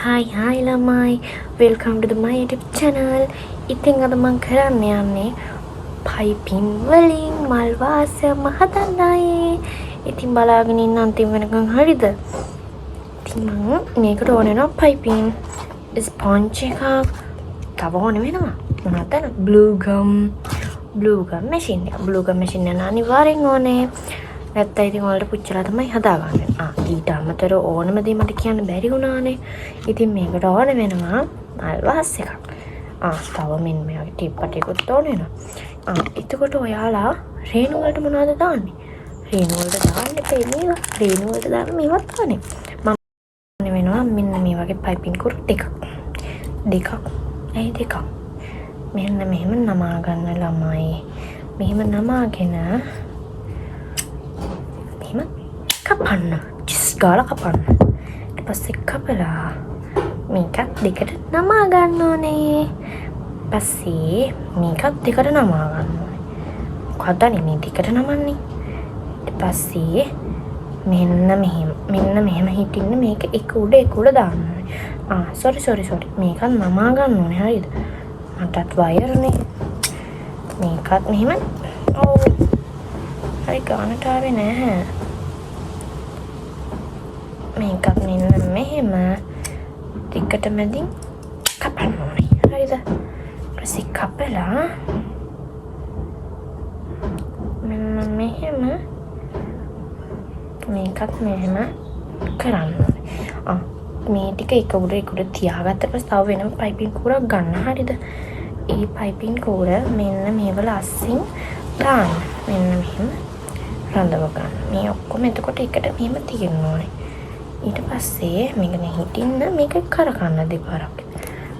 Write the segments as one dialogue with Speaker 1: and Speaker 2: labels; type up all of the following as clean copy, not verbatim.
Speaker 1: Hi ළමයි, welcome to my YouTube channel. ඉතින් අද මම කරන්න යන්නේ පයිපින් වලින් මල් වාසම හදන්නයි. ඉතින් බලාගෙන ඉන්න අන්තිම වෙනකන් හරිද? ඉතින් මම මේකට ඕන වෙනවා පයිපින්, ස්පොන්ජ් එකක්, තව ඕන වෙනවා මොනවද? blue gum machine එක. blue gum machine එක අනිවාර්යෙන් ඕනේ. නැත්නම් ඉතින් ඔයාලට පුච්චලා තමයි හදාගන්නේ. ඊට අමතරව ඕනම දේ මට කියන්න බැරි වුණානේ. ඉතින් මේකට ඕන වෙනවා මල් වාස් එකක්. තව මෙන්න මේ වගේ ටිප් එකකුත් ඕන වෙනවා. එතකොට ඔයාලා රේණු වලට මොනවද දාන්නේ? රේණු වලට දාන්න එපා මේවා. රේණු වලට දාන්න මේවත් දාන්නේ. මම වෙනවා මෙන්න මේ වගේ පයිපින් කුරු දෙකක්. දෙකක්. මෙන්න මෙහෙම නමා ගන්න ළමයි. මෙහෙම නමාගෙන කපන්න. ගාලා කපන්න. ඊට පස්සේ කපලා මේකත් දෙකට නමා ගන්න ඕනේ. පස්සේ මේකත් දෙකට නමා ගන්න ඕනේ. මොකක්ද මේ දෙකට නමන්නේ? ඊට පස්සේ මෙන්න මෙහෙම හිටින්න මේක එක උඩ දාන්න ඕනේ. sorry. මේකත් නමා ගන්න ඕනේ. හරිද? මටත් වයර්නේ. මේකත් මෙහෙම. හරි ගානට ආවේ නැහැ. මේකත් මෙන්න මෙහෙම ටිකට මැදින් කපන්න ඕනේ. හරිද? ඊපස්සේ කපලා මෙන්න මෙහෙම මේකත් මෙහෙම කරන්න ඕනේ. මේ ටික එක උඩ තියාගත්ත පස්සේ තව වෙනම පයිපින් කූරක් ගන්න. හරිද? ඒ පයිපින් කූර මෙන්න මේව ලස්සින් දාන්න. මෙන්න මෙහෙම රඳව ගන්න. මේ ඔක්කොම එතකොට එකට මෙහෙම තියෙන්න ඕනේ. ඊට පස්සේ මේක හිටින්න මේක කරකන්න දෙපාරක්.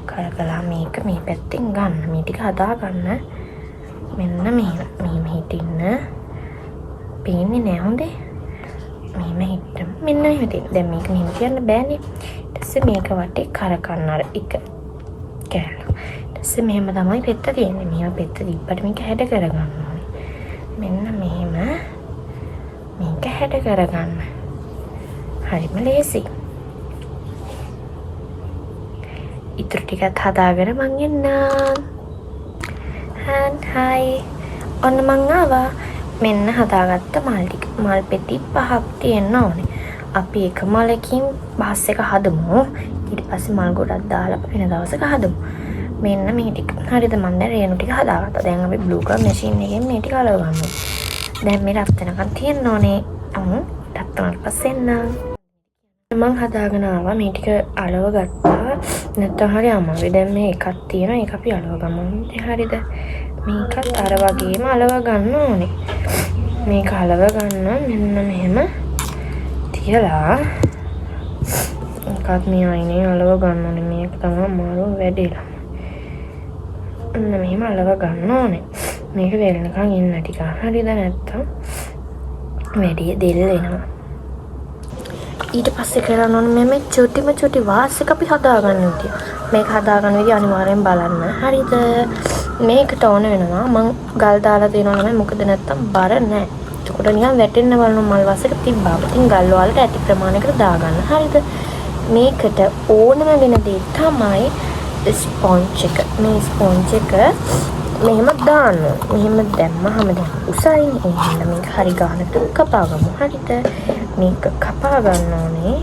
Speaker 1: කරකලා මේක මේ පැත්තෙන් ගන්න. මේ ටික හදා ගන්න. මෙන්න මෙහෙම හිටින්න. පේන්නේ නැහැ හොඳේ. මෙහෙම හිටින්න. මෙන්න මෙහෙම තියෙන. දැන් මේක මෙහෙම තියන්න බෑනේ. ඊට පස්සේ මේක වටේ කරකන්න අර එක කෑල්ල. ඊට පස්සේ මෙහෙම තමයි පෙත්ත තියෙන්නේ. මෙහෙම පෙත්ත තිබ්බට මේක හැඩ කරගන්න ඕනේ. මෙන්න මෙහෙම මේක හැඩ කරගන්න. හරිම ලේසි. ඉතුරු ටිකත් හදාගෙන මං එන්නම්. හයි. ඔන්න මං ආවා. මෙන්න හදාගත්ත මල් ටික. මල් පෙති 5ක් තියෙන්න ඕනේ. අපි එක මලකින් බාස් එක හදමු. ඊට පස්සේ මල් ගොඩක් දාලා වෙන දවසක හදමු. මෙන්න මේ ටික. හරිද? මම දැන් රේණු ටික හදාගත්තා. දැන් අපි blue gum machine එකෙන් මේ ටික අලව ගන්නවා. දැන් මේ රත් වෙනකන් තියෙන්න ඕනේ. රත් වුණාට පස්සේ එන්නම්. මං හදාගෙන ආවා. මේ ටික අලව ගත්තා. නැත්තම් හරි අමාරුයි. දැන් මේ එකක් තියෙනවා. ඒක අපි අලව ගමු. හරිද? මේකත් අර වගේම අලව ගන්න ඕනේ. මේක අලව ගන්න මෙන්න මෙහෙම තියලා එකත් මේ අයිනේ අලව ගන්න ඕනේ. මේක තමයි අමාරු වැඩේ. මෙහෙම අලව ගන්න ඕනේ. මේක වෙලනකන් ඉන්න ටික. හරිද? නැත්තම් වැඩි දෙල් වෙනවා. ඊට පස්සේ කරන්න ඕනේ මේ චුටි වාස් එක අපි හදාගන්න විදිය. මේක හදාගන්න විදිය අනිවාර්යෙන් බලන්න. හරිද? මේකට ඕන වෙනවා මං ගල් දාලා තියෙනවා නේද? මොකද නැත්තම් බර නැහැ. ඒකට නිකන් වැටෙන්න බලන මල් වාස් එක තිබ්බා. ඉතින් ගල් වලට ඇති ප්‍රමාණයකට දාගන්න. හරිද? මේකට ඕනම වෙන දේ තමයි ස්පොන්ජ් එක. මේ ස්පොන්ජ් එක මෙහෙම දාන්න. මෙහෙම දැම්මහම දැන් උසයිනේ. එහෙනම් මේක හරි ගන්නට කපා ගමු. හරිද? මේක කපා ගන්න ඕනේ.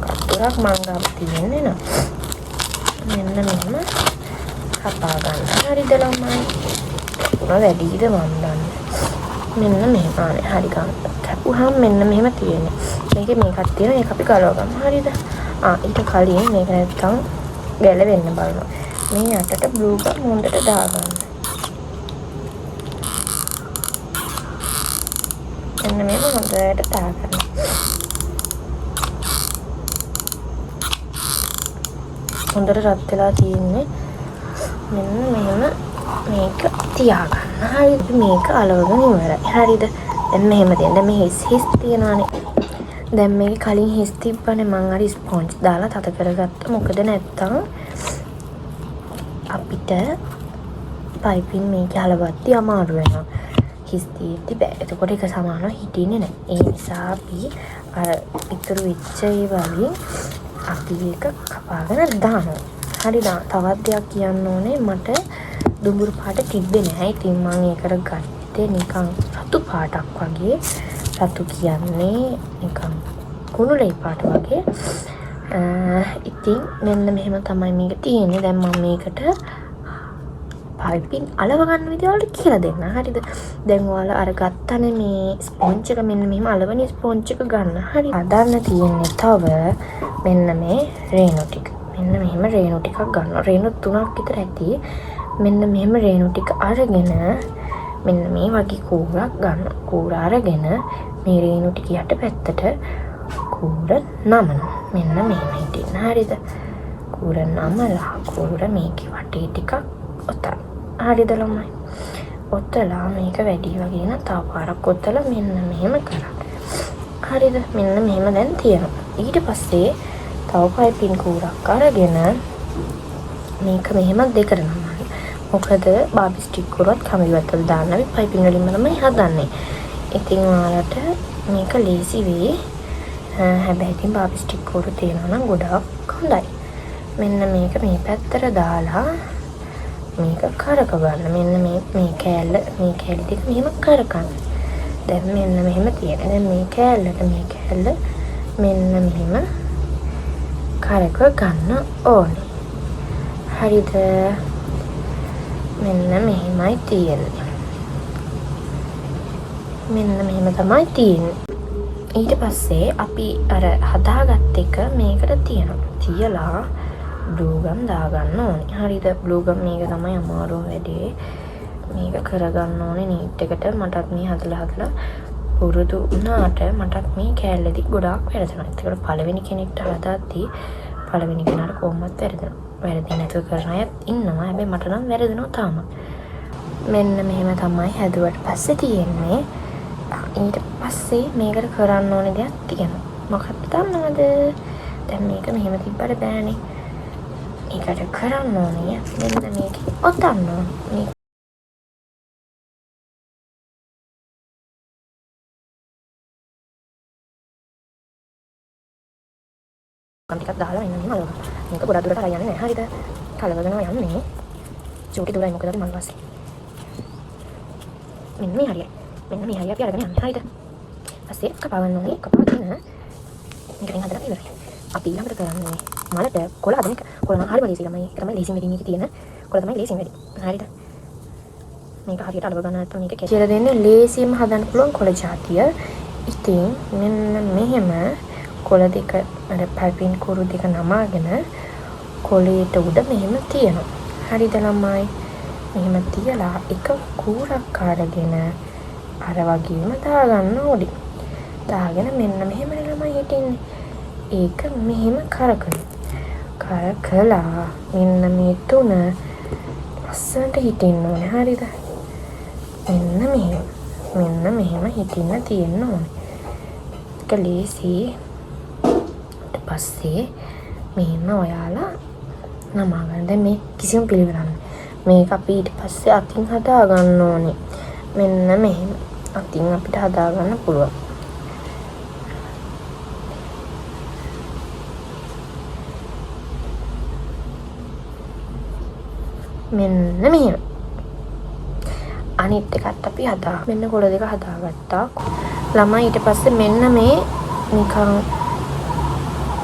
Speaker 1: කපුරක් මංගාව තියෙන්නේ නේද? මෙන්න මෙහෙම කපා ගන්න. හරිද ළමයි? වැඩිද මන් දන්නේ. මෙන්න මෙහෙම හරි ගන්න. කපුවාම මෙන්න මෙහෙම තියෙන්නේ. මේකේ මේකක් තියෙනවා. ඒක අපි ගලව ගමු. හරිද? ඊට කලින් මේක නැත්තම් ගැලවෙන්න බලනවා. මේ යටට blue gum හොඳට දාගන්න. එන්න මේක හොඳට දාගන්න. හොඳට රත් වෙලා තියෙන්නේ. මෙන්න මෙහෙම මේක තියාගන්න. හරිද? මේක අලවගෙන ඉවරයි. හරිද? දැන් මෙහෙම තියෙන. දැන් මේ හිස් තියනවානේ. දැන් මේක කලින් හිස් තිබ්බනේ මං අර ස්පොන්ජ් දාලා තද කරගත්තා. මොකද නැත්තම් අපිට පයිපින් මේක හලවද්දි අමාරු වෙනවා. හිස් තියෙද්දි බෑ. එතකොට ඒක සමානව හිටින්නේ නැහැ. ඒ නිසා අපි අර ඉතුරු වෙච්ච ඒ වගේ අපි ඒක කපාගෙන දානවා. හරි තවත් දෙයක් කියන්න ඕනේ මට දුඹුරු පාට තිබ්බේ නැහැ. ඉතින් මම ඒකට ගත්තේ නිකන් රතු පාටක් වගේ. රතු කියන්නේ නිකන් කුණුලේ පාට වගේ. ඉතින් මෙන්න මෙහෙම තමයි මේක තියෙන්නේ. දැන් මම මේකට පයිපින් අලව ගන්න විදිය වලට කියලා දෙන්න. හරිද? දැන් ඔයාලා අර ගත්තනේ මේ ස්පොන්ජ් එක මෙන්න මෙහෙම අලවනේ ස්පොන්ජ් එක ගන්න. හරි. හදන්න තියෙන්නේ තව මෙන්න මේ රේණු ටික. මෙන්න මෙහෙම රේණු ටිකක් ගන්නවා. රේණු 3ක් විතර ඇති. මෙන්න මෙහෙම රේණු ටික අරගෙන මෙන්න මේ වගේ කූරක් ගන්නවා. කූර අරගෙන මේ රේණු ටික යට පැත්තට කූර නමනවා. මෙන්න මෙහෙම හිටින්න. හරිද? කූර නමලා කූර මේකේ වටේ ටිකක් ඔතන. හරිද ළමයි? ඔතලා මේක වැඩි වගේ න තව පාරක් ඔතලා මෙන්න මෙහෙම කරා. හරිද? මෙන්න මෙහෙම දැන් තියෙනවා. ඊට පස්සේ තව පයිපින් කූරක් අරගෙන මේක මෙහෙම දෙකට නමන්න. මොකද බාබි ස්ටික් කරුවත් කමිලි වත්තල් දාන්න අපි පයිපින් වලින්ම තමයි හදන්නේ. ඉතින් ඔයාලට මේක ලේසි වෙයි. හැබැයි ඉතින් බාබි ස්ටික් කරු තියනවා නම් ගොඩක් හොඳයි. මෙන්න මේක මේ පැත්තට දාලා මේක කරක ගන්න. මෙන්න මේ කෑල්ල ටික මෙහෙම කරකන්න. දැන් මෙන්න මෙහෙම තියෙන. දැන් මේ කෑල්ලට මේ කෑල්ල මෙන්න මෙහෙම කරක ගන්න ඕනේ. හරිද? මෙන්න මෙහෙමයි තියෙන්නේ. මෙන්න මෙහෙම තමයි තියෙන්නේ. ඊට පස්සේ අපි අර හදාගත්ත එක මේකට තියනවා. තියලා බ්ලූ ගම් දාගන්න ඕනේ. හරිද? බ්ලූ ගම් මේක තමයි අමාරු වැඩේ. මේක කරගන්න ඕනේ නීට් එකට. මටත් මේ හදලා පුරුදු වුණාට මටත් මේ කෑල්ලේදී ගොඩාක් වැරදෙනවා. ඒකට පළවෙනි කෙනෙක්ට හදාද්දී පළවෙනි කෙනාට කොහොමවත් වැරදෙනවා. වැරදි නැතුව කරන අයත් ඉන්නවා. හැබැයි මට නම් වැරදෙනවා තාම. මෙන්න මෙහෙම තමයි හැදුවට පස්සේ තියෙන්නේ. ඊට පස්සේ මේකට කරන්න ඕනේ දෙයක් තියෙනවා. මොකක්ද දන්නවද? දැන් මේක මෙහෙම තිබ්බට බෑනේ. මේකට කරන්න ඕනේ මෙන්න මේක ඔතන්න ඕනේ. ටිකක් දාලා මෙන්න මෙහෙම අලවන්න. මේක ගොඩක් දුරට හරියන්නේ නැහැ. හරිද? කලවගෙනවා යන්නේ. චූටි දුරයි මොකද අපි මල් වාසේ. මෙන්න මේ හරියයි. මෙන්න මේ හරිය අපි අරගෙන යන්නේ. හරිද? පස්සේ කපාගන්න ඕනේ. කපාගෙන මේකෙන් හදලා ඉවරයි. අපි ඊළඟට කරන්නේ මලට කොළ හදන එක. කොළ නම් හරිම ලේසි ළමයි. ඒක තමයි ලේසිම වෙදින් එකේ තියෙන කොළ තමයි ලේසිම වෙදි. හරිද? මේක හරියට අලව ගන්න නැත්නම් මේක කියලා දෙන්නේ ලේසිම හදන්න පුළුවන් කොළ జాතිය. ඉතින් මෙන්න මෙහෙම කොළ දෙක අර පයිපින් කුරු දෙක නමාගෙන කොළේට උඩ මෙහෙම තියනවා. හරිද ළමයි? මෙහෙම තියලා එක කූරක් අරගෙන අර වගේම දාගන්න ඕනේ. දාගෙන මෙන්න මෙහෙම ළමයි හිටින්නේ. ඒක මෙහෙම කරකලා මෙන්න මේ තුන ලස්සනට හිටින්න ඕනේ. හරිද? මෙන්න මෙහෙම හිටින්න තියෙන්න ඕනේ. ඒක ලේසි. ඊට පස්සේ මෙහෙම ඔයාලා නමා ගන්න. දැන් මේ කිසිම පිළිවෙලක් මේක අපි ඊට පස්සේ අතින් හදා ගන්න ඕනේ. මෙන්න මෙහෙම අතින් අපිට හදා ගන්න පුළුවන්. මෙන්න මෙහෙම. අනිත් එකත් අපි මෙන්න කොළ දෙක හදාගත්තා. ළමයි ඊට පස්සේ මෙන්න මේ නිකන්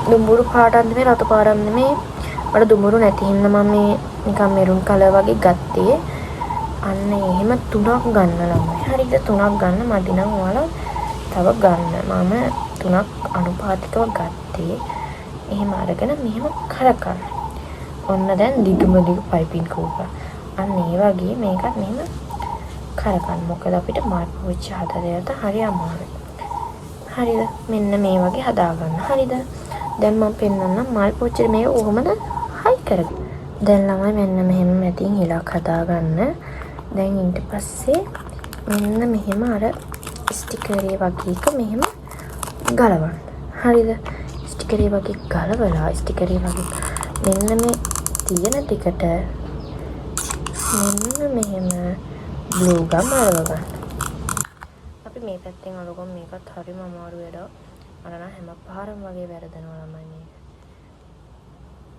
Speaker 1: දුඹුරු පාටක් නෙමෙයි රතු පාටක් නෙමෙයි. මට දුඹුරු නැති හින්දා මම මේ නිකන් මෙරුන් කලර් වගේ ගත්තේ. අන්න එහෙම 3ක් ගන්න ළමයි. හරිද? 3ක් ගන්න මදි නම් ඔයාලා තව ගන්න. මම 3ක් අනුපාතිකව ගත්තේ. එහෙම අරගෙන මෙහෙම කරකන්න. ඔන්න දැන් දිගම දිග පයිපින් කෝපා. අන්න ඒ වගේ මේකත් මෙහෙම කරකන්න. මොකද අපිට මල් පෝච්චි හදලා හරි අමාරුයි. හරිද? මෙන්න මේ වගේ හදාගන්න. හරිද? දැන් මම පෙන්නන්නම් මල් පෝච්චි මේක කොහොමද හයි කරගන්නේ. දැන් ළමයි මෙන්න මෙහෙම මැදින් ඉලක් හදාගන්න. දැන් ඊට පස්සේ මෙන්න මෙහෙම අර ස්ටිකරේ වගේ එක මෙහෙම ගලවන්න. හරිද? ස්ටිකරේ වගේ ගලවලා ස්ටිකරේ වගේ මෙන්න මේ තියෙන ටිකට මෙන්න මෙහෙම බ්ලූ ගම් අරව ගන්න. අපි මේ පැත්තෙන් අරගොම් මේකත් හරිම අමාරු වැඩක්. අර නම් හැම පාරම වගේ වැරදෙනවා ළමයි මේක.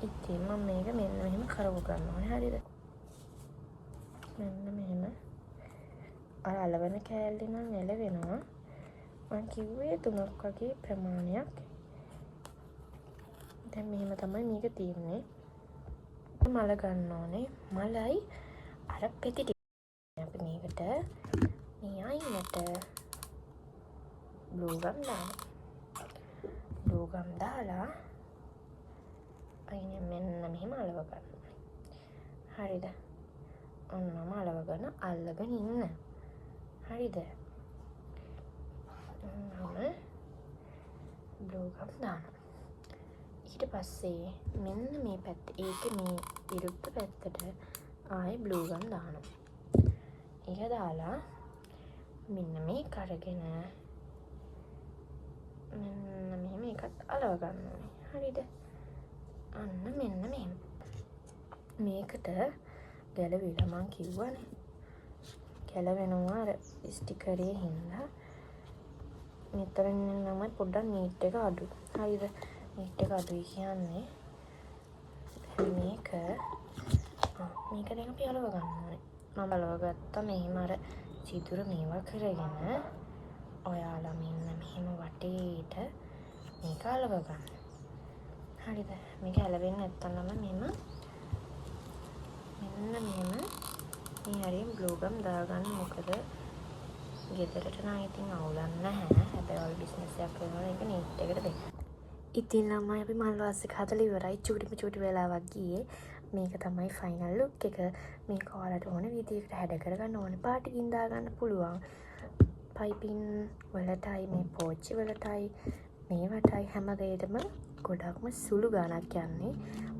Speaker 1: ඉතින් මම මේක මෙන්න මෙහෙම කරව ගන්න ඕනේ. හරිද? මෙන්න මෙහෙම අර අලවන කෑල්ලේ නම් එළවෙනවා. මම කිව්වේ 3ක් වගේ ප්‍රමාණයක්. දැන් මෙහෙම තමයි මේක තියෙන්නේ. මල ගන්න ඕනේ. මලයි අර පෙති ටික අපි මේකට මේ අයිනට බ්ලූ ගම් දානවා. බ්ලූ ගම් දාලා අයිනේ මෙන්න මෙහෙම අලව ගන්න. හරිද? ඔන්නම අලවගෙන අල්ලගෙන ඉන්න. හරිද? මම බ්ලූ ගම් දානවා. ඊට පස්සේ මෙන්න මේ පැත්ත ඒකේ මේ විරුද්ධ පැත්තට ආයේ බ්ලූ ගම් දානවා. ඒක දාලා මෙන්න මේක අරගෙන මෙන්න මෙහෙම එකත් අලව ගන්න ඕනේ. හරිද? අන්න මෙන්න මෙහෙම. මේකට ගැලවිලා මං කිව්වනේ. ගැලවෙනවා අර ස්ටිකරේ හින්දා. මෙතනින් නම් පොඩ්ඩක් නීට් එක අඩු. හරිද? නීට් එක අඩුයි කියන්නේ මේක දැන් අපි අලව ගන්න ඕනේ. මම අලව ගත්තා මෙහෙම අර සිදුර මේවා කරගෙන ඔයාලා මෙන්න මෙහෙම වටේට මේක අලව ගන්න. හරිද? මේක ඇලවෙන්නේ නැත්තම් මෙහෙම මෙන්න මෙහෙම මේ හරියෙන් බ්ලූ ගම් දාගන්න. මොකද ගෙදරට නම් ඉතින් අවුලක් නැහැ. හැබැයි ඔය බිස්නස් එකක් කරනවා එක නීට් එකට දෙන්න. ඉතින් ළමයි අපි මල් වාස් එක හදලා ඉවරයි. චූටි වෙලාවක් ගියේ. මේක තමයි ෆයිනල් ලුක් එක. මේක ඔයාලට ඕන විදිහකට හැඩ කරගන්න ඕනේ පාටකින් දාගන්න පුළුවන්. පයිපින් වලටයි මේ පෝච්චි වලටයි මේවටයි හැම දෙයකම ගොඩක්ම සුළු ගාණක් යන්නේ.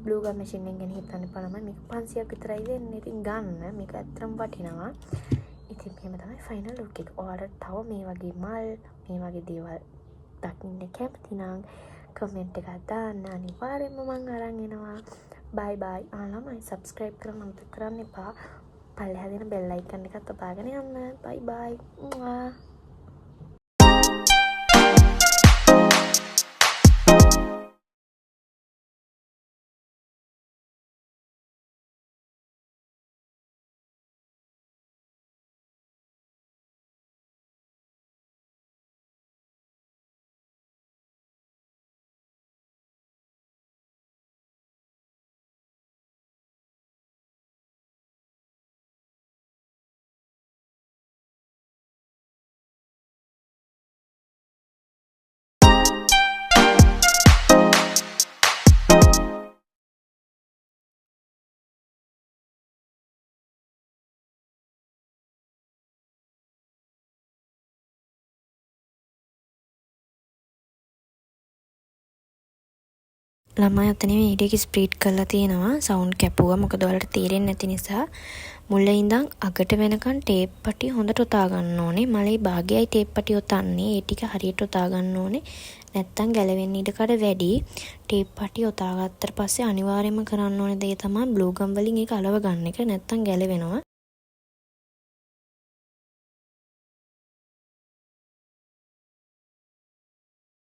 Speaker 1: බ්ලූ ගම් මැෂින් එකෙන් හිතන්න බලන්න මේක 500ක් විතරයි වෙන්නේ. ඉතින් ගන්න මේක ඇත්තටම වටිනවා. ඉතින් මෙහෙම තමයි ෆයිනල් ලුක් එක. ඔයාලට තව මේ වගේ මල් මේ වගේ දේවල් දකින්න කැමති නම් කමෙන්ට් එකක් දාන්න. අනිවාර්යෙන්ම මම අරන් එනවා. බයි බයි. ළමයි සබ්ස්ක්‍රයිබ් කරන්න අමතක කරන්න එපා. පල්ලෙහා දෙන බෙල් අයිකන් එකත් ඔබාගෙන යන්න. බයි බයි. ළමයි අතනේ වීඩියෝ එක ස්ප්‍රීඩ් කරලා තියෙනවා. සවුන්ඩ් කැපුවා. මොකද ඔයාලට තේරෙන්නේ නැති නිසා. මුල ඉඳන් අගට වෙනකන් ටේප් පටි හොඳට ඔතා ගන්න ඕනේ. මලේ භාගයයි ටේප් පටි ඔතන්නේ. ඒ ටික හරියට ඔතා ගන්න ඕනේ. නැත්තම් ගැලවෙන්න ඉඩ කඩ වැඩි. ටේප් පටි ඔතා ගත්තට පස්සේ අනිවාර්යයෙන්ම කරන්න ඕනේ දේ තමයි බ්ලූ ගම් වලින් ඒක අලව ගන්න එක. නැත්තම් ගැලවෙනවා.